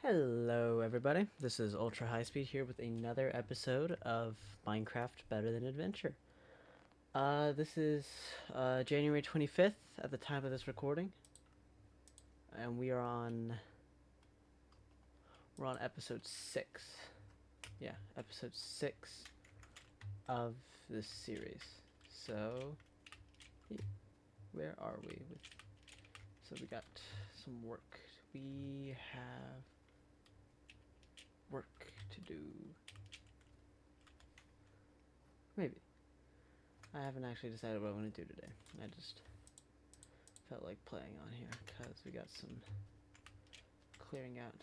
Hello, everybody. This is Ultra High Speed here with another episode of Minecraft Better Than Adventure. This is January 25th at the time of this recording, and we're on episode 6. Yeah, episode 6 of this series. So, where are we? So we got some work. We have work to do. Maybe. I haven't actually decided what I want to do today. I just felt like playing on here because we got some clearing out.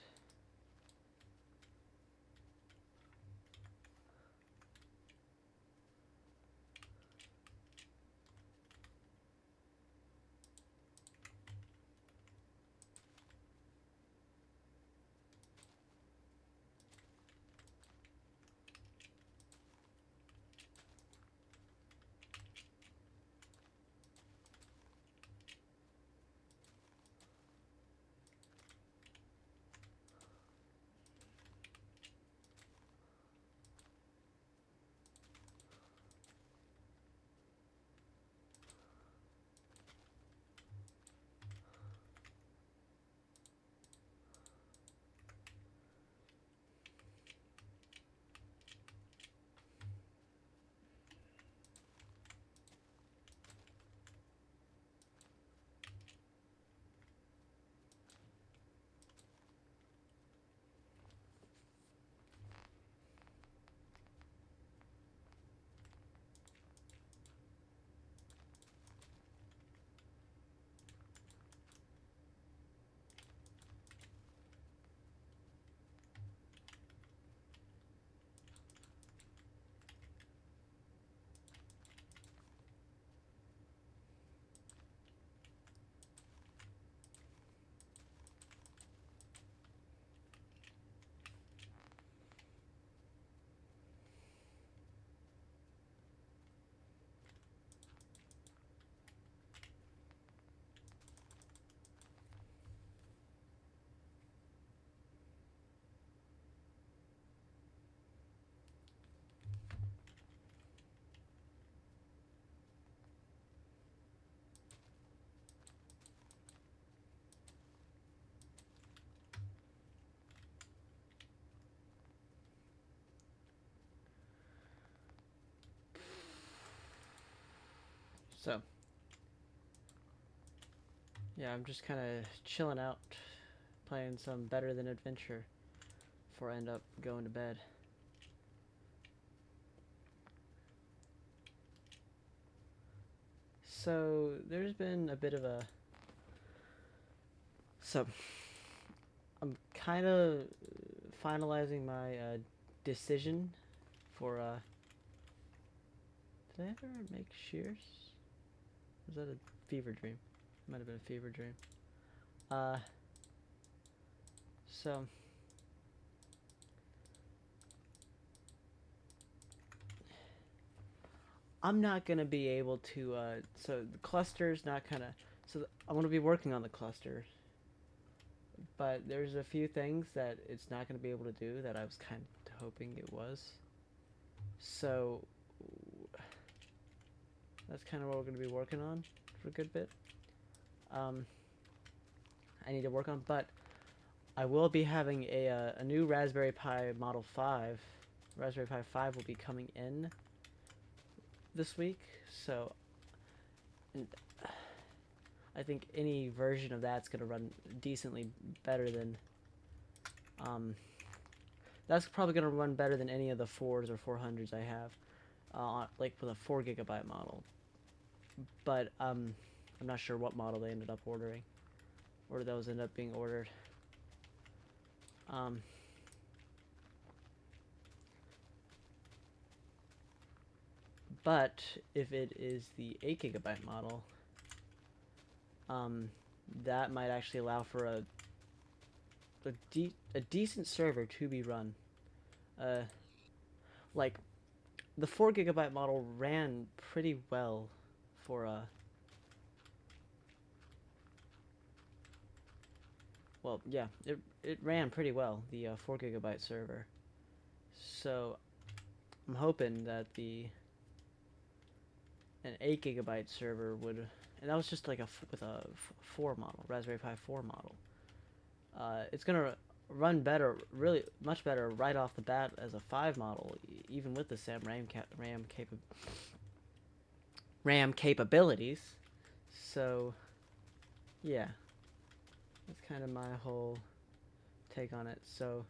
So, yeah, I'm just kind of chilling out, playing some Better Than Adventure before I end up going to bed. So, there's been a bit of a. So, I'm kind of finalizing my decision for. Did I ever make shears? Was that a fever dream? Might have been a fever dream. Uh, so I'm not gonna be able to. So the cluster's not kind of. So I want to be working on the cluster, but there's a few things that it's not gonna be able to do that I was kind of hoping it was. So that's kind of what we're gonna be working on for a good bit. Um, I need to work on, but I will be having a new Raspberry Pi Model 5. Raspberry Pi 5 will be coming in this week, so and I think any version of that's going to run decently better than that's probably going to run better than any of the 4s or 400s I have, like with a 4 GB model. But I'm not sure what model they ended up ordering, or those ended up being ordered. Um, but if it is the 8 GB model, um, that might actually allow for a decent server to be run. Uh, like the 4 GB model ran pretty well for well, yeah, it ran pretty well, the 4 GB server. So I'm hoping that the an 8 GB server would, and that was just like with a 4 model, Raspberry Pi 4 model. It's gonna run better, really much better right off the bat as a 5 model, even with the SAM RAM capabilities. So, yeah, that's kind of my whole take on it. So,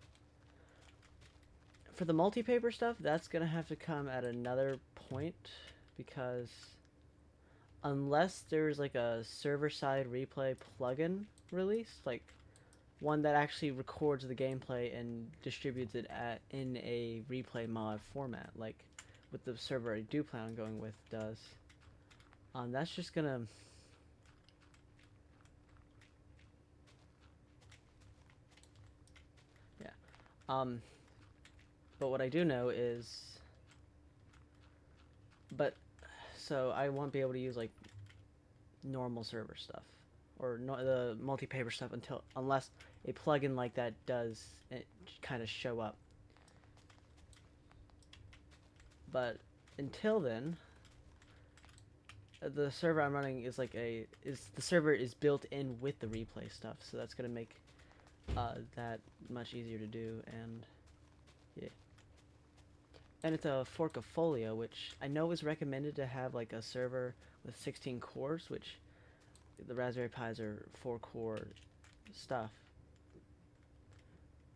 for the multi-paper stuff, that's gonna have to come at another point because unless there's like a server-side replay plugin released, like one that actually records the gameplay and distributes it in a replay mod format, like what the server I do plan on going with does. That's just gonna, yeah. But what I do know is, but so I won't be able to use like normal server stuff or no, the multi-paper stuff unless a plugin like that does kind of show up. But until then, the server I'm running is the server is built in with the replay stuff, so that's gonna make that much easier to do, and yeah. And it's a fork of Folio, which I know is recommended to have like a server with 16 cores, which the Raspberry Pis are 4-core stuff.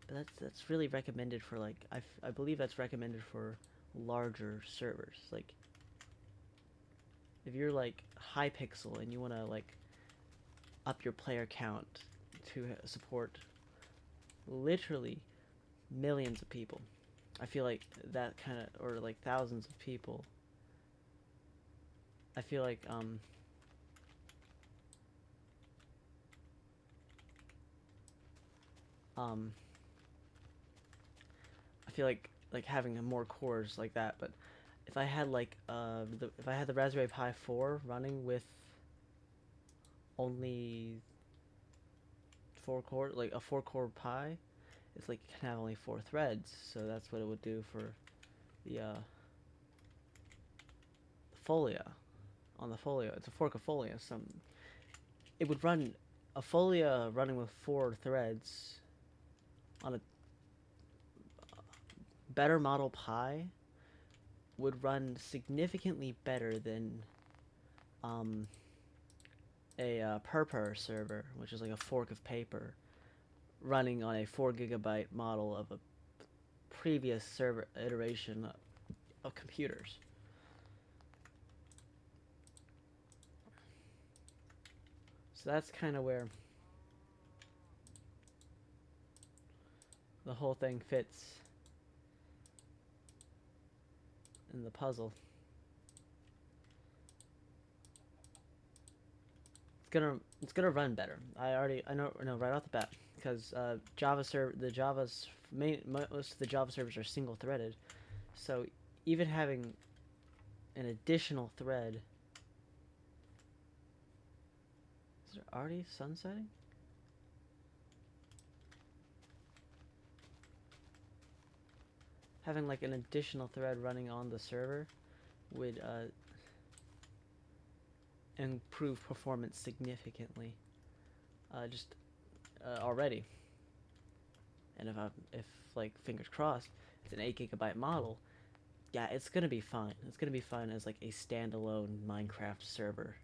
But that's really recommended for like I believe that's recommended for larger servers. Like if you're like Hypixel and you want to like up your player count to support literally millions of people, I feel like that kind of, or like thousands of people, I feel like I feel like having more cores like that. But if I had like if I had the Raspberry Pi 4 running with only 4 core, like a 4-core Pi, it's like you can have only 4 threads, so that's what it would do for the Folia. On the Folia, it's a fork of Folia, so it would run a Folia running with 4 threads on a better model Pi would run significantly better than a Purpur server, which is like a fork of paper, running on a 4 GB model of a previous server iteration of computers. So that's kind of where the whole thing fits in the puzzle. It's gonna run better. I know right off the bat because most of the Java servers are single threaded, so even having an additional thread. Is it already sunsetting? Having like an additional thread running on the server would improve performance significantly. Just already. And if like fingers crossed, it's an 8 GB model, yeah, it's gonna be fine. It's gonna be fine as like a standalone Minecraft server.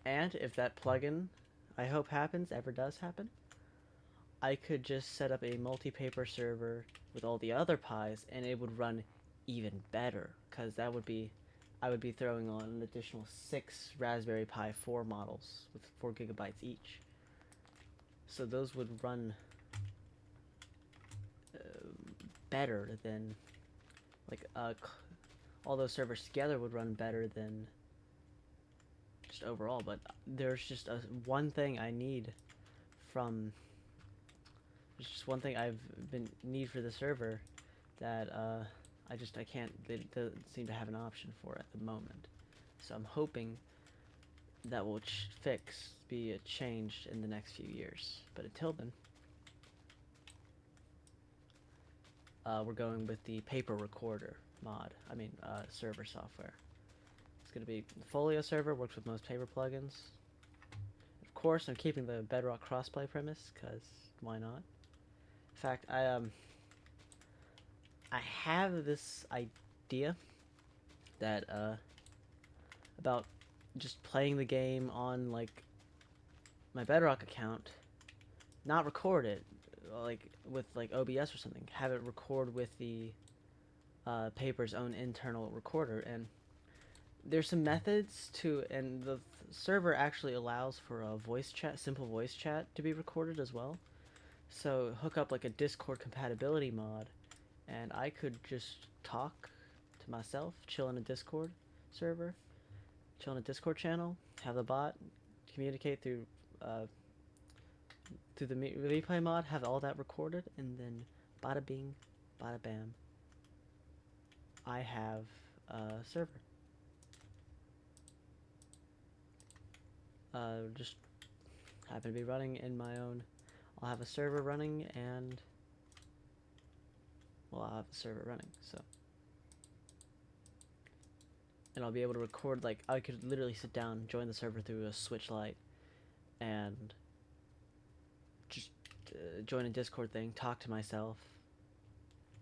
And if that plugin, I hope ever does happen, I could just set up a multi-paper server with all the other Pis, and it would run even better, because I would be throwing on an additional 6 Raspberry Pi 4 models with 4 GB each. So those would run better than, like, all those servers together would run better than just overall. But there's just one thing I need from. There's just one thing I've been need for the server that I can't. They don't seem to have an option for at the moment. So I'm hoping that will be changed in the next few years. But until then, we're going with the paper recorder mod. Server software. It's going to be the Folio server, works with most paper plugins. Of course, I'm keeping the Bedrock crossplay premise, because why not? In fact, I have this idea that about just playing the game on like my Bedrock account, not record it like with like OBS or something. Have it record with the paper's own internal recorder, and there's some methods to, and the server actually allows for a voice chat, simple voice chat to be recorded as well. So hook up like a Discord compatibility mod, and I could just talk to myself, chill in a Discord server, chill in a Discord channel, have the bot communicate through the replay mod, have all that recorded, and then bada bing, bada bam, I have a server. Just happen to be running in my own. I'll have a server running, and well, I'll have a server running, so. And I'll be able to record, like, I could literally sit down, join the server through a Switch Lite, and just join a Discord thing, talk to myself,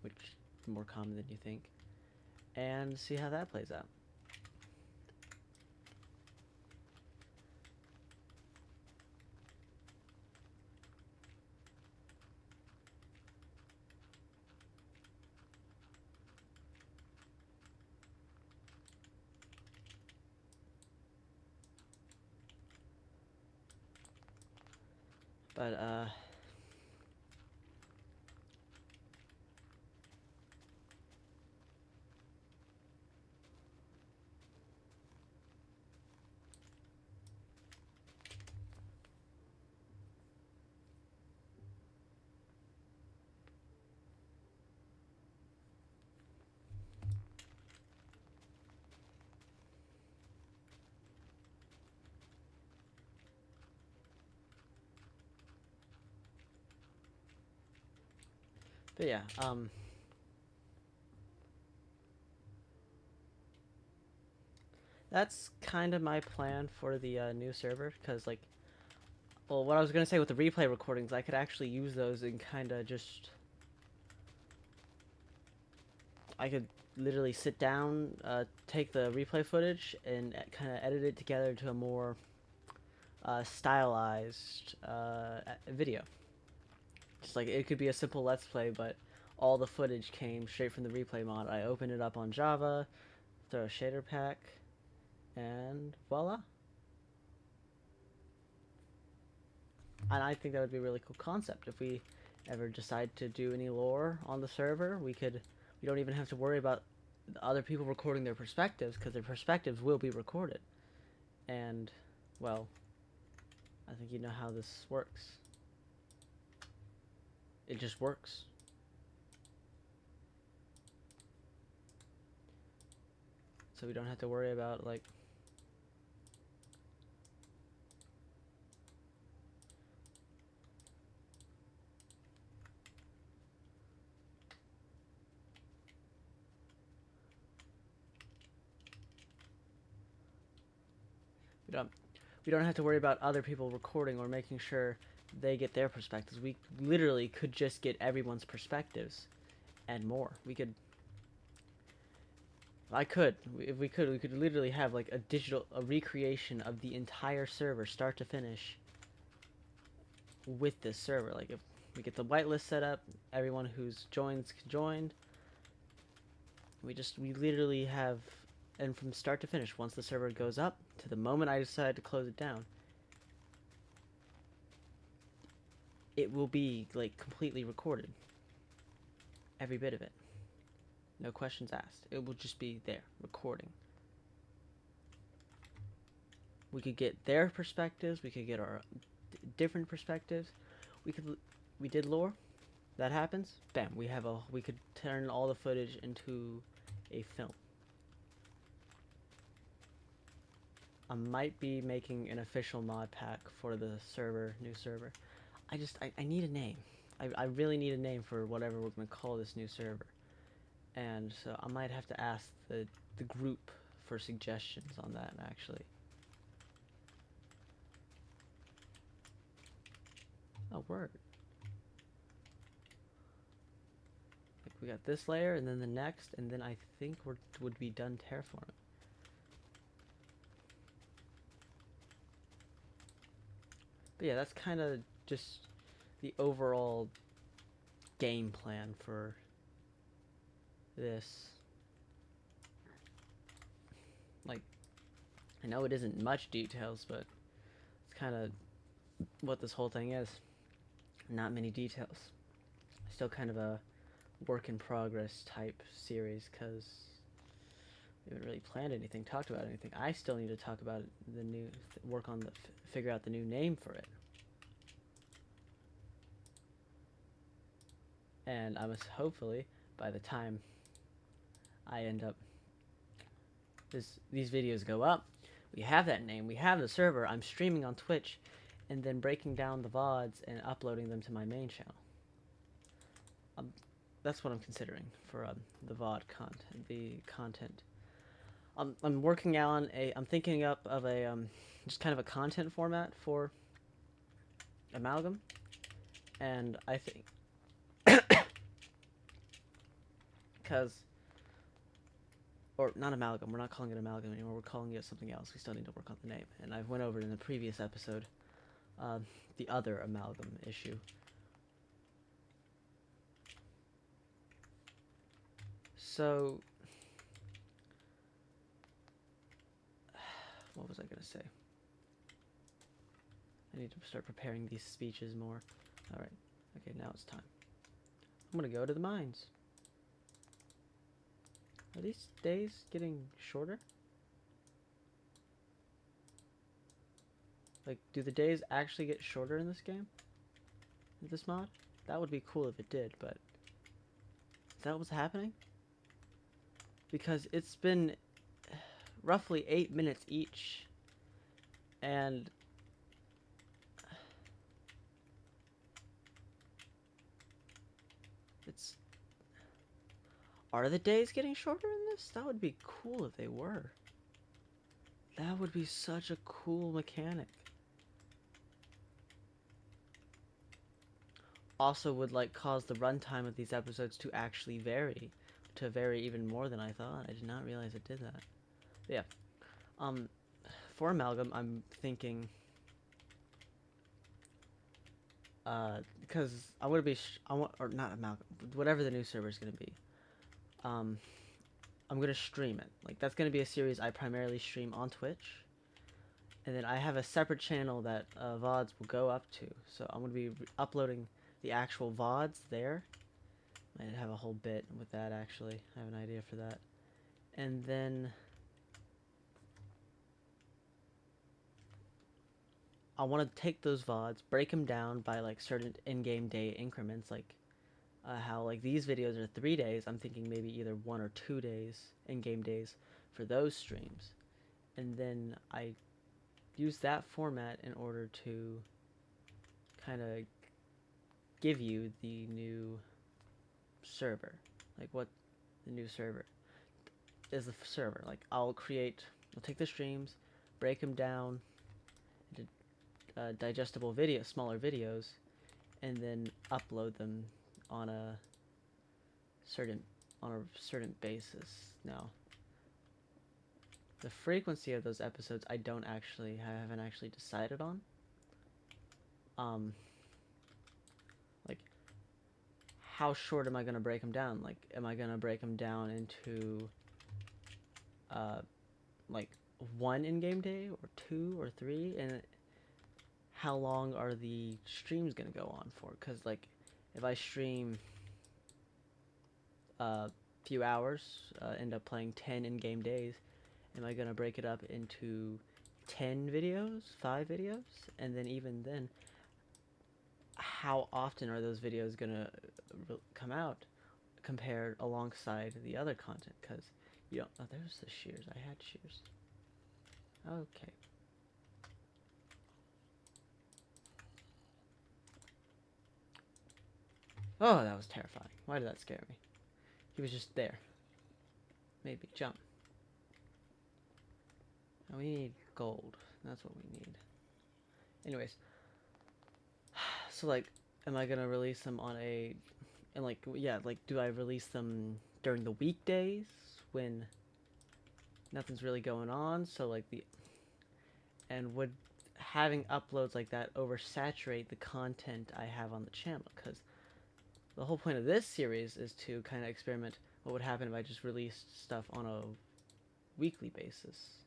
which is more common than you think, and see how that plays out. But, yeah, that's kind of my plan for the new server, because, like, well, what I was going to say with the replay recordings, I could actually use those and kind of just, I could literally sit down, take the replay footage, and kind of edit it together into a more stylized video. Just like, it could be a simple let's play, but all the footage came straight from the replay mod. I opened it up on Java, throw a shader pack, and voila. And I think that would be a really cool concept. If we ever decide to do any lore on the server, we don't even have to worry about other people recording their perspectives, because their perspectives will be recorded. And, well, I think you know how this works. It just works. So we don't have to worry about, like, we don't have to worry about other people recording or making sure they get their perspectives. We literally could just get everyone's perspectives and more. If we could literally have like a recreation of the entire server, start to finish, with this server. Like, if we get the whitelist set up, everyone who's joined. We literally have, and from start to finish, once the server goes up to the moment I decide to close it down, it will be like completely recorded. Every bit of it. No questions asked. It will just be there, recording. We could get their perspectives, we could get our different perspectives. We did lore. That happens. Bam, we could turn all the footage into a film. I might be making an official mod pack for the server, new server. I need a name. I really need a name for whatever we're going to call this new server. And so I might have to ask the group for suggestions on that, actually. Oh, word. Like, we got this layer, and then the next, and then I think would be done terraforming. But yeah, that's kind of just the overall game plan for this. Like, I know it isn't much details, but it's kind of what this whole thing is. Not many details. Still kind of a work in progress type series, because we haven't really planned anything, talked about anything. I still need to talk about the new, work on the, figure out the new name for it. And I must, hopefully, by the time I end up, these videos go up, we have that name, we have the server, I'm streaming on Twitch, and then breaking down the VODs and uploading them to my main channel. That's what I'm considering for the VOD content. I'm working on I'm thinking up of a, just kind of a content format for Amalgam, and I think, because, or not Amalgam, we're not calling it Amalgam anymore, we're calling it something else. We still need to work on the name, and I've went over it in the previous episode, the other Amalgam issue. So, what was I gonna say? I need to start preparing these speeches more. Alright, okay, now it's time. I'm gonna go to the mines. Are these days getting shorter? Like, do the days actually get shorter in this game? In this mod? That would be cool if it did, but is that what's happening? Because it's been roughly 8 minutes each, and it's... Are the days getting shorter in this? That would be cool if they were. That would be such a cool mechanic. Also would like cause the runtime of these episodes to actually vary. To vary even more than I thought. I did not realize it did that. But yeah. For Amalgam, I'm thinking... because I want to be... or not Amalgam. Whatever the new server is going to be. I'm going to stream it. Like, that's going to be a series I primarily stream on Twitch. And then I have a separate channel that VODs will go up to. So I'm going to be uploading the actual VODs there. Might have a whole bit with that, actually. I have an idea for that. And then I want to take those VODs, break them down by like certain in-game day increments, like how like these videos are 3 days. I'm thinking maybe either 1 or 2 days, in-game days, for those streams. And then I use that format in order to kind of give you the new server. Like what the new server is, the server. Like I'll take the streams, break them down into digestible smaller videos, and then upload them on a certain basis. Now, the frequency of those episodes I haven't actually decided on. Like, how short am I gonna break them down? Like, am I gonna break them down into like 1 in-game day, or 2 or 3, and how long are the streams gonna go on for? Because like, if I stream a few hours, end up playing 10 in-game days, am I gonna break it up into 10 videos, 5 videos? And then even then, how often are those videos gonna come out compared alongside the other content? Because you don't... Oh, there's the shears. I had shears. Okay. Oh, that was terrifying. Why did that scare me? He was just there. Maybe jump. And we need gold. That's what we need. Anyways, so like, am I gonna release them on a, and like, yeah, like, do I release them during the weekdays when nothing's really going on? So like and would having uploads like that oversaturate the content I have on the channel? Because the whole point of this series is to kind of experiment what would happen if I just released stuff on a weekly basis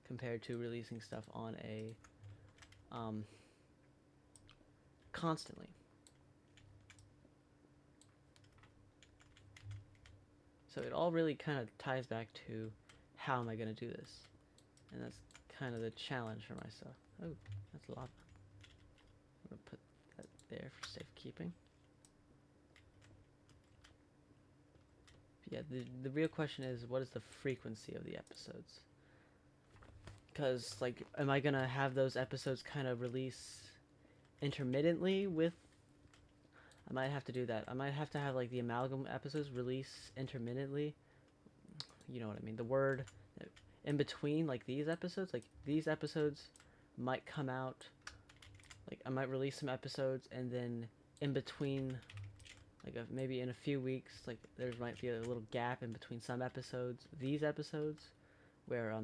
compared to releasing stuff on a constantly. So it all really kind of ties back to how am I going to do this? And that's kind of the challenge for myself. Oh, that's lava. I'm going to put that there for safekeeping. Yeah, the real question is, what is the frequency of the episodes? Because, like, am I going to have those episodes kind of release intermittently with... I might have to do that. I might have to have, like, the amalgam episodes release intermittently. You know what I mean. The word in between, like, these episodes might come out... Like, I might release some episodes, and then in between... Like, maybe in a few weeks, like, there might be a little gap in between some episodes. These episodes, where,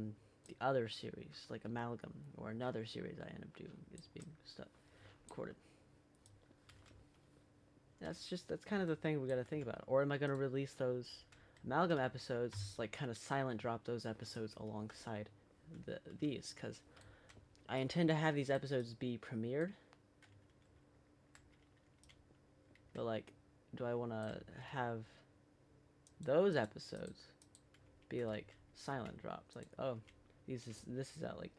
the other series, like Amalgam, or another series I end up doing, is being recorded. That's kind of the thing we gotta think about. Or am I gonna release those Amalgam episodes, like, kind of silent drop those episodes alongside these? Because I intend to have these episodes be premiered. But, like, do I want to have those episodes be, like, silent dropped? Like, oh, this is out, like...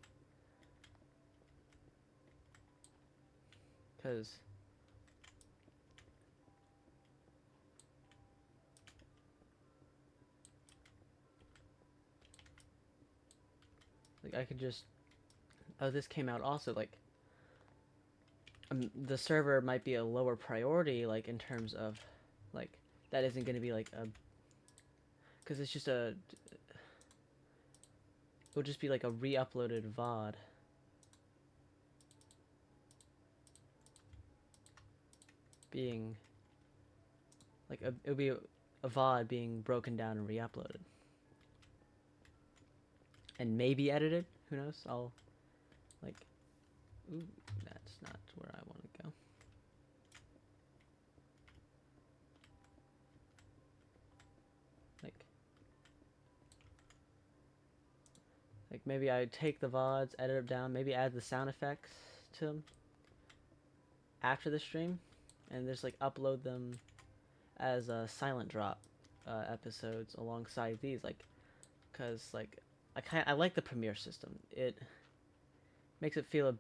Because... Like, I could just... Oh, this came out also, like... the server might be a lower priority, like, in terms of... Like, that isn't going to be, like, a... Because it's just a... It'll just be, like, a re-uploaded VOD. Being... Like, it'll be a VOD being broken down and re-uploaded. And maybe edited. Who knows? I'll... Like... Ooh, that's not where I want to go. Like maybe I take the VODs, edit them down, maybe add the sound effects to them after the stream, and just like upload them as a silent drop episodes alongside these, like, cause like I like the Premiere system. It makes it feel a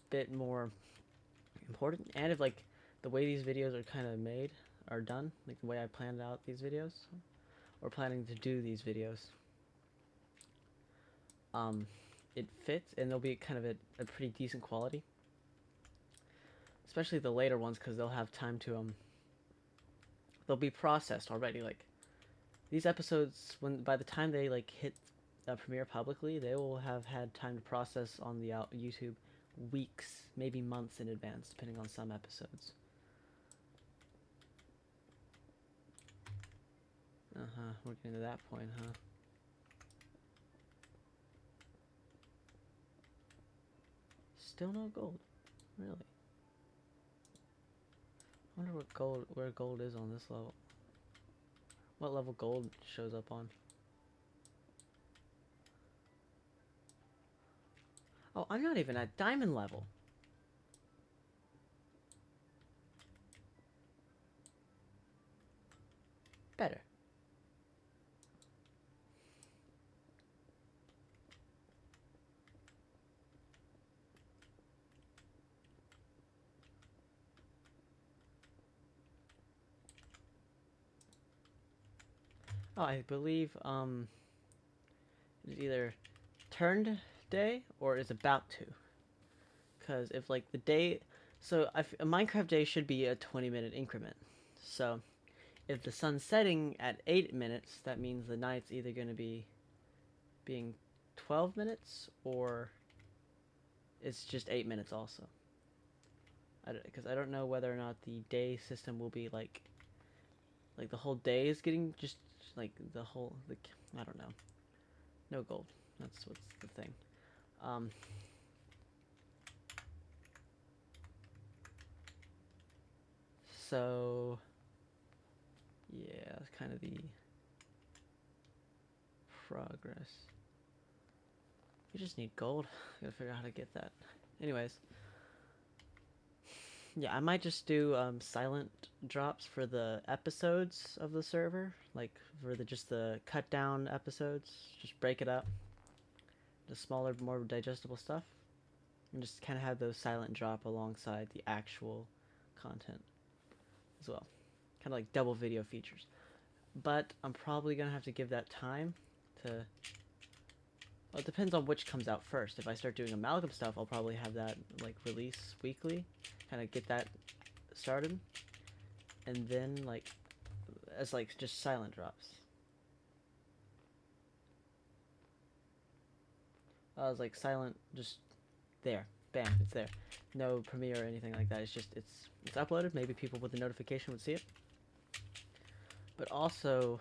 bit more important, and if like the way these videos are kind of made are done, like the way I planned out these videos, or planning to do these videos, it fits, and they'll be kind of a pretty decent quality. Especially the later ones, because they'll have time to they'll be processed already. Like these episodes, when by the time they like hit premiere publicly, they will have had time to process on the YouTube weeks, maybe months in advance, depending on some episodes. We're getting to that point, huh? Still no gold, really? I wonder where gold is on this level. What level gold shows up on? Oh, I'm not even at diamond level. Better. Oh, I believe it's either turned day or is about to. Because if like the day, so a Minecraft day should be a 20-minute increment. So if the sun's setting at 8 minutes, that means the night's either going to be being 12 minutes or it's just 8 minutes also. Because I don't know whether or not the day system will be like the whole day is getting just like I don't know. No gold. That's what's the thing. So yeah, that's kind of the progress. We just need gold. Gotta figure out how to get that. Anyways, yeah, I might just do silent drops for the episodes of the server, like for just the cut down episodes. Just break it up, the smaller, more digestible stuff, and just kind of have those silent drop alongside the actual content as well, kind of like double video features. But I'm probably gonna have to give that time to. Well, it depends on which comes out first. If I start doing amalgam stuff, I'll probably have that like release weekly, kind of get that started, and then like as like just silent drops. I was like silent, just there, bam, it's there. No Premiere or anything like that. It's just it's uploaded. Maybe people with the notification would see it, but also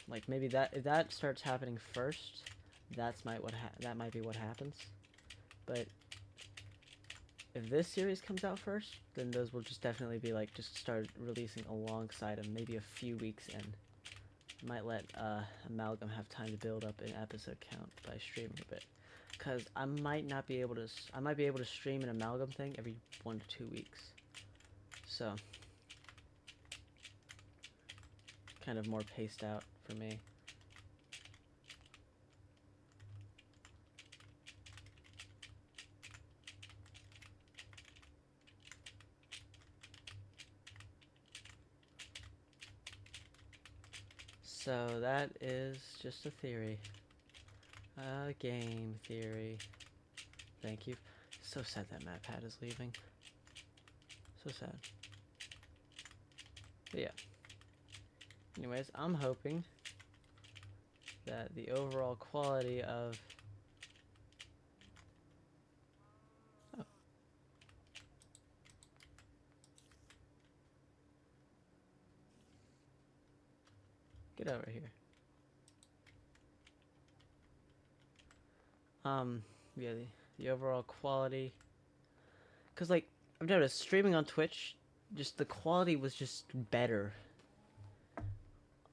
like maybe that if that starts happening first, that might be what happens. But if this series comes out first, then those will just definitely be like just start releasing alongside them, maybe a few weeks in. Might let Amalgam have time to build up an episode count by streaming a bit, because I might be able to stream an Amalgam thing every 1 to 2 weeks. So kind of more paced out for me. So that is just a theory. A game theory. Thank you. So sad that MatPat is leaving. So sad. But yeah. Anyways, I'm hoping that the overall quality of... Oh. Get over here. Yeah, the overall quality... Because, like, I've noticed streaming on Twitch, just the quality was just better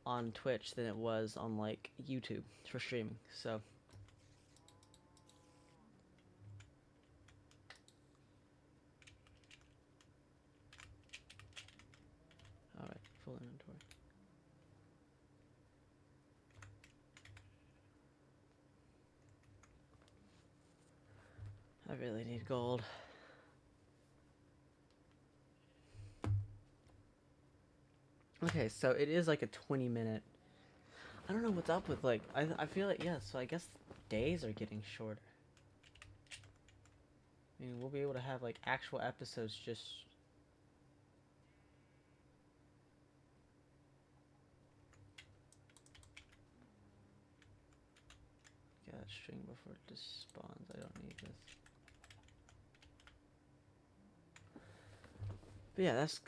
on Twitch than it was on, like, YouTube for streaming, so... Alright, full inventory. I really need gold. Okay, so it is like a 20-minute... I don't know what's up with, like... I feel like, yeah, so I guess days are getting shorter. I mean, we'll be able to have, like, actual episodes just... Get that string before it just spawns. I don't need this. But yeah, that's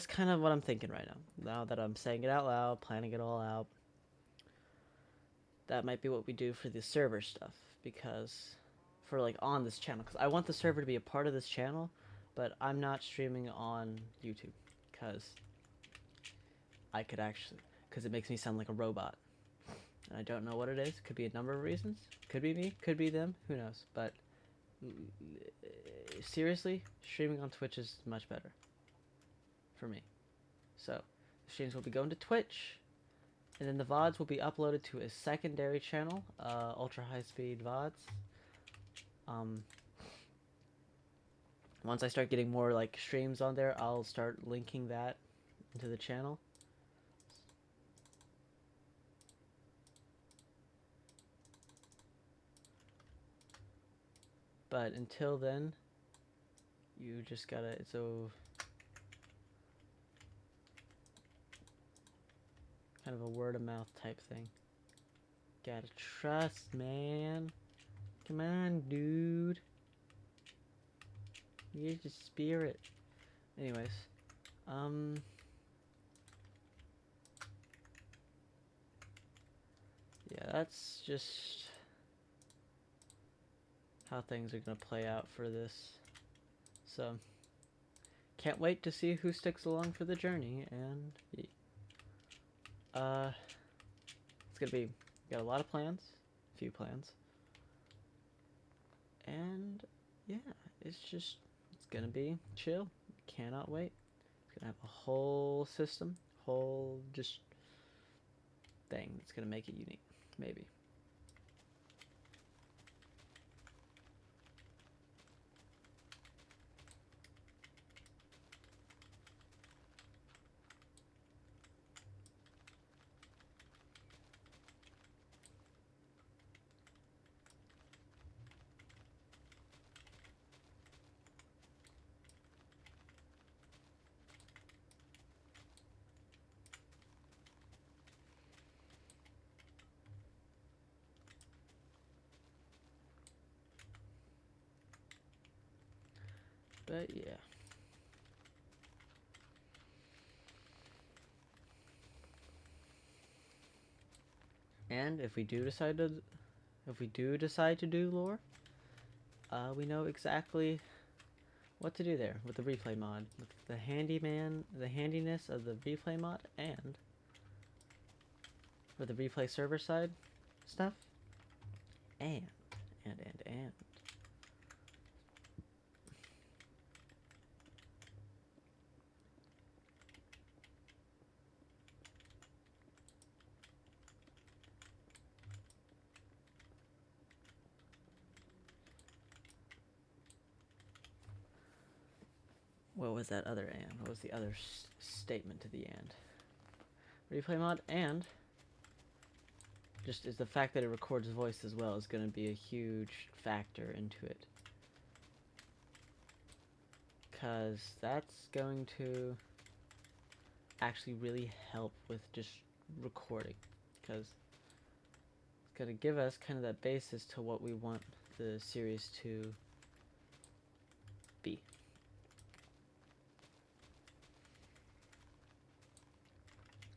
kind of what I'm thinking right now. Now that I'm saying it out loud, planning it all out. That might be what we do for the server stuff, because for like on this channel, because I want the server to be a part of this channel, but I'm not streaming on YouTube because I could actually, because it makes me sound like a robot, and I don't know what it is. Could be a number of reasons. Could be me, could be them, who knows. But seriously, streaming on Twitch is much better for me. So the streams will be going to Twitch, and then the VODs will be uploaded to a secondary channel, ultra high speed VODs. Once I start getting more like streams on there, I'll start linking that into the channel. But until then, you just gotta, it's a kind of a word of mouth type thing. Gotta trust, man. Come on, dude. Use your spirit. Anyways, yeah, that's just how things are gonna play out for this. So, can't wait to see who sticks along for the journey, and it's gonna be, got a lot of plans, a few plans, and yeah, it's gonna be chill. Cannot wait. It's gonna have a whole system, whole just thing that's gonna make it unique, maybe. But yeah. And if we do decide to do lore, we know exactly what to do there with the replay mod, with the handiness of the replay mod, and with the replay server side stuff, and. What was that other and? What was the other statement to the and? Replay mod, and just is the fact that it records voice as well is going to be a huge factor into it. Because that's going to actually really help with just recording. Because it's going to give us kind of that basis to what we want the series to be.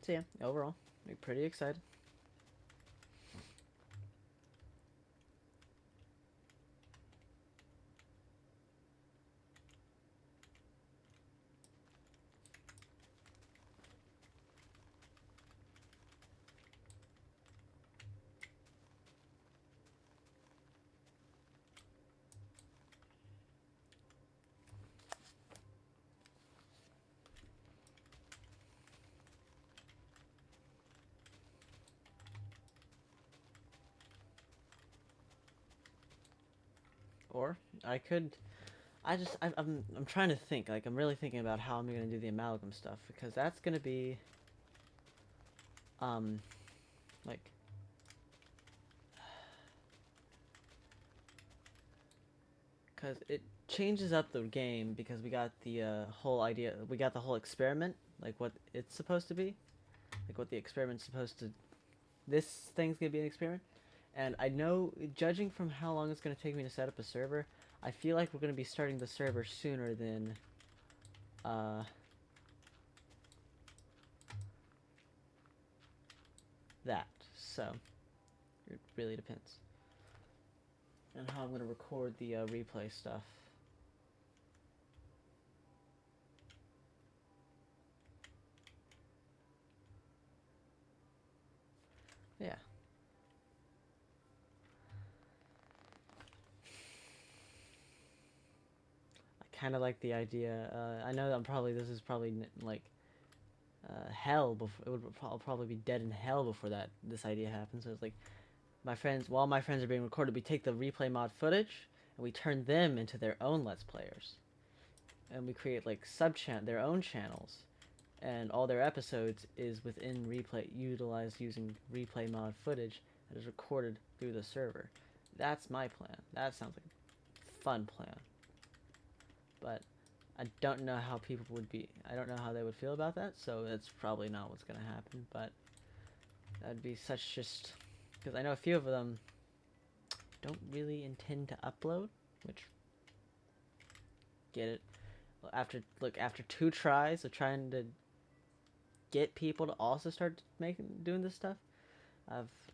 So yeah, overall, I'm pretty excited. Or I could, I'm trying to think. Like I'm really thinking about how I'm gonna do the amalgam stuff, because that's gonna be like because it changes up the game, because we got the whole idea, we got the whole experiment, like what it's supposed to be, like what the experiment's supposed to, this thing's gonna be an experiment. And I know, judging from how long it's gonna take me to set up a server, I feel like we're gonna be starting the server sooner than that. So it really depends on how I'm gonna record the replay stuff. Yeah. I kind of like the idea. I know that this is probably like hell. Before it would probably be dead in hell before this idea happens. So it's like while my friends are being recorded, we take the replay mod footage and we turn them into their own Let's Players, and we create like their own channels, and all their episodes is within replay, utilized using replay mod footage that is recorded through the server. That's my plan. That sounds like fun plan. But I don't know how people would be. I don't know how they would feel about that, so that's probably not what's gonna happen. But that'd be such just because I know a few of them don't really intend to upload, which get it. After 2 tries of trying to get people to also start doing this stuff,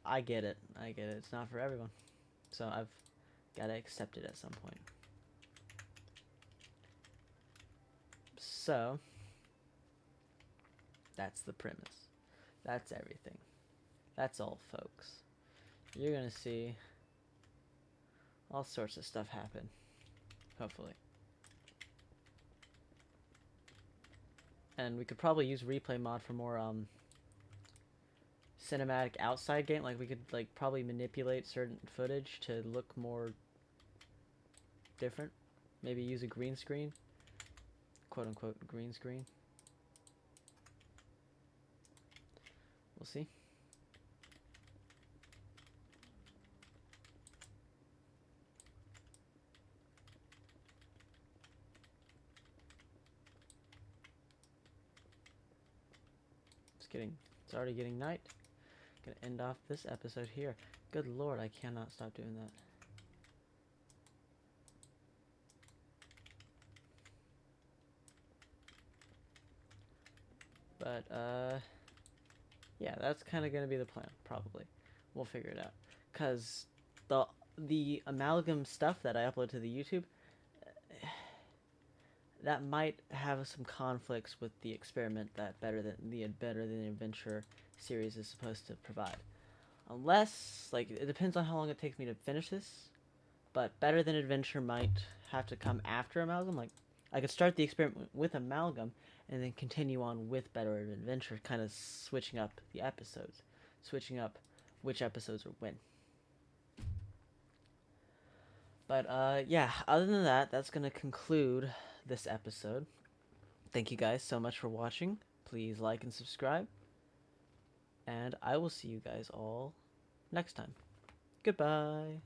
I get it. I get it. It's not for everyone, so I've got to accept it at some point. So that's the premise. That's everything. That's all, folks. You're gonna see all sorts of stuff happen. Hopefully. And we could probably use replay mod for more cinematic outside game. Like we could probably manipulate certain footage to look more different. Maybe use a green screen, quote unquote green screen. We'll see. It's already getting night. Gonna end off this episode here. Good lord, I cannot stop doing that. But yeah, that's kind of gonna be the plan. Probably, we'll figure it out. Cause the amalgam stuff that I upload to the YouTube, that might have some conflicts with the experiment that Better Than Adventure series is supposed to provide. Unless, it depends on how long it takes me to finish this, but Better Than Adventure might have to come after Amalgam. I could start the experiment with Amalgam and then continue on with Better Than Adventure, kind of switching up the episodes, switching up which episodes are when. But yeah, other than that, that's going to conclude this episode. Thank you guys so much for watching. Please like and subscribe. And I will see you guys all next time. Goodbye.